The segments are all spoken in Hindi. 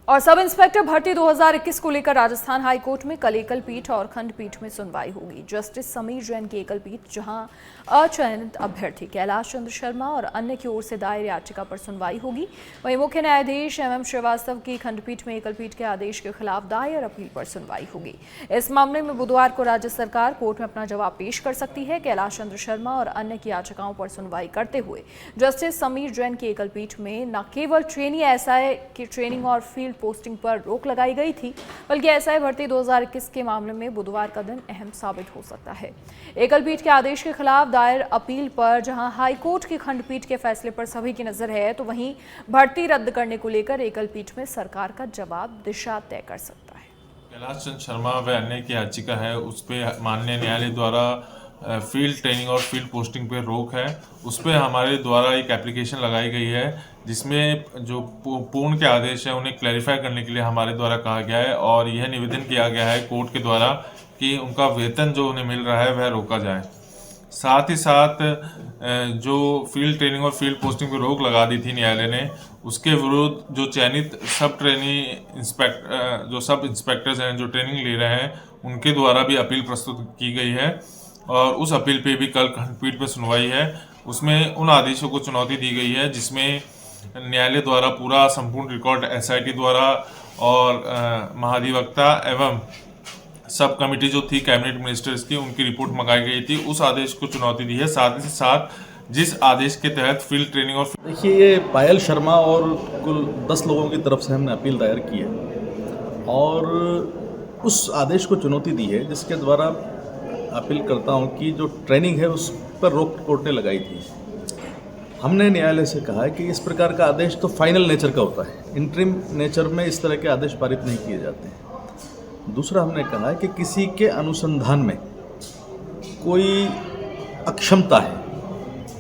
और सब इंस्पेक्टर भर्ती 2021 को लेकर राजस्थान हाई कोर्ट में कल एकल पीठ और खंडपीठ में सुनवाई होगी। जस्टिस समीर जैन की एकल पीठ जहां अचयनित अभ्यर्थी कैलाश चंद्र शर्मा और अन्य की ओर से दायर याचिका पर सुनवाई होगी। वहीं मुख्य न्यायाधीश एम श्रीवास्तव की खंडपीठ में एकल पीठ के आदेश के खिलाफ दायर अपील पर सुनवाई होगी। इस मामले में बुधवार को राज्य सरकार कोर्ट में अपना जवाब पेश कर सकती है। कैलाश चंद्र शर्मा और अन्य की याचिकाओं पर सुनवाई करते हुए जस्टिस समीर जैन की एकल पीठ में न केवल ट्रेनी एसआई की ट्रेनिंग और फील्ड पोस्टिंग पर रोक लगाई गई थी, बल्कि एसआई भर्ती 2021 के मामले में बुधवार का दिन अहम साबित हो सकता है। एकल पीठ के आदेश के खिलाफ दायर अपील पर जहां हाई कोर्ट की खंडपीठ के फैसले पर सभी की नजर है, तो वहीं भर्ती रद्द करने को लेकर एकल पीठ में सरकार का जवाब दिशा तय कर सकता है। कैलाश चंद्र शर्मा व अन्य की याचिका है, उस पर माननीय न्यायालय द्वारा फील्ड ट्रेनिंग और फील्ड पोस्टिंग पे रोक है। उस पर हमारे द्वारा एक एप्लीकेशन लगाई गई है, जिसमें जो पूर्ण के आदेश है उन्हें क्लैरिफाई करने के लिए हमारे द्वारा कहा गया है और यह निवेदन किया गया है कोर्ट के द्वारा कि उनका वेतन जो उन्हें मिल रहा है वह रोका जाए। साथ ही साथ जो फील्ड ट्रेनिंग और फील्ड पोस्टिंग पर रोक लगा दी थी न्यायालय ने, उसके विरुद्ध जो चयनित सब इंस्पेक्टर्स हैं जो ट्रेनिंग ले रहे हैं, उनके द्वारा भी अपील प्रस्तुत की गई है और उस अपील पे भी कल खंडपीठ में सुनवाई है। उसमें उन आदेशों को चुनौती दी गई है जिसमें न्यायालय द्वारा पूरा संपूर्ण रिकॉर्ड एसआईटी द्वारा और महाधिवक्ता एवं सब कमेटी जो थी कैबिनेट मिनिस्टर्स की, उनकी रिपोर्ट मंगाई गई थी, उस आदेश को चुनौती दी है। साथ ही साथ जिस आदेश के तहत फील्ड ट्रेनिंग और देखिए, ये पायल शर्मा और कुल 10 लोगों की तरफ से हमने अपील दायर की है और उस आदेश को चुनौती दी है जिसके द्वारा अपील करता हूँ कि जो ट्रेनिंग है उस पर रोक कोर्ट ने लगाई थी। हमने न्यायालय से कहा है कि इस प्रकार का आदेश तो फाइनल नेचर का होता है, इंटरिम नेचर में इस तरह के आदेश पारित नहीं किए जाते हैं। दूसरा, हमने कहा है कि किसी के अनुसंधान में कोई अक्षमता है,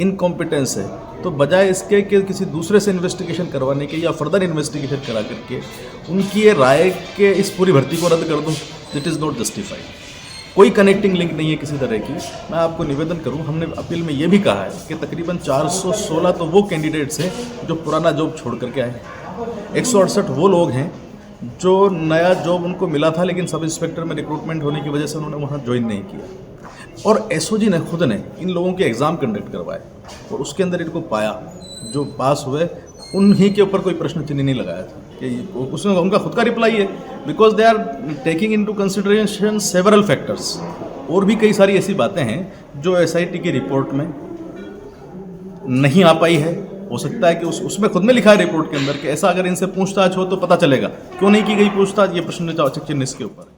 इनकॉम्पिटेंस है, तो बजाय इसके कि किसी दूसरे से इन्वेस्टिगेशन करवाने के या फर्दर इन्वेस्टिगेशन करा करके उनकी ये राय के इस पूरी भर्ती को रद्द कर दो, इट इज़ नॉट जस्टिफाइड। कोई कनेक्टिंग लिंक नहीं है किसी तरह की। मैं आपको निवेदन करूं, हमने अपील में ये भी कहा है कि तकरीबन 416 तो वो कैंडिडेट्स हैं जो पुराना जॉब छोड़ करके आए हैं, 168 वो लोग हैं जो नया जॉब उनको मिला था लेकिन सब इंस्पेक्टर में रिक्रूटमेंट होने की वजह से उन्होंने वहाँ ज्वाइन नहीं किया, और एसओजी ने खुद ने इन लोगों के एग्ज़ाम कंडक्ट करवाए और उसके अंदर इनको पाया, जो पास हुए उन्हीं के ऊपर कोई प्रश्न चिन्ह नहीं लगाया था कि उसमें उनका खुद का रिप्लाई है, because they are taking into consideration several factors. और भी कई सारी ऐसी बातें हैं जो एसआईटी की रिपोर्ट में नहीं आ पाई है। हो सकता है कि उसमें खुद में लिखा है रिपोर्ट के अंदर कि ऐसा अगर इनसे पूछताछ हो तो पता चलेगा, क्यों नहीं की गई पूछताछ, ये प्रश्न चिन्ह इसके ऊपर है।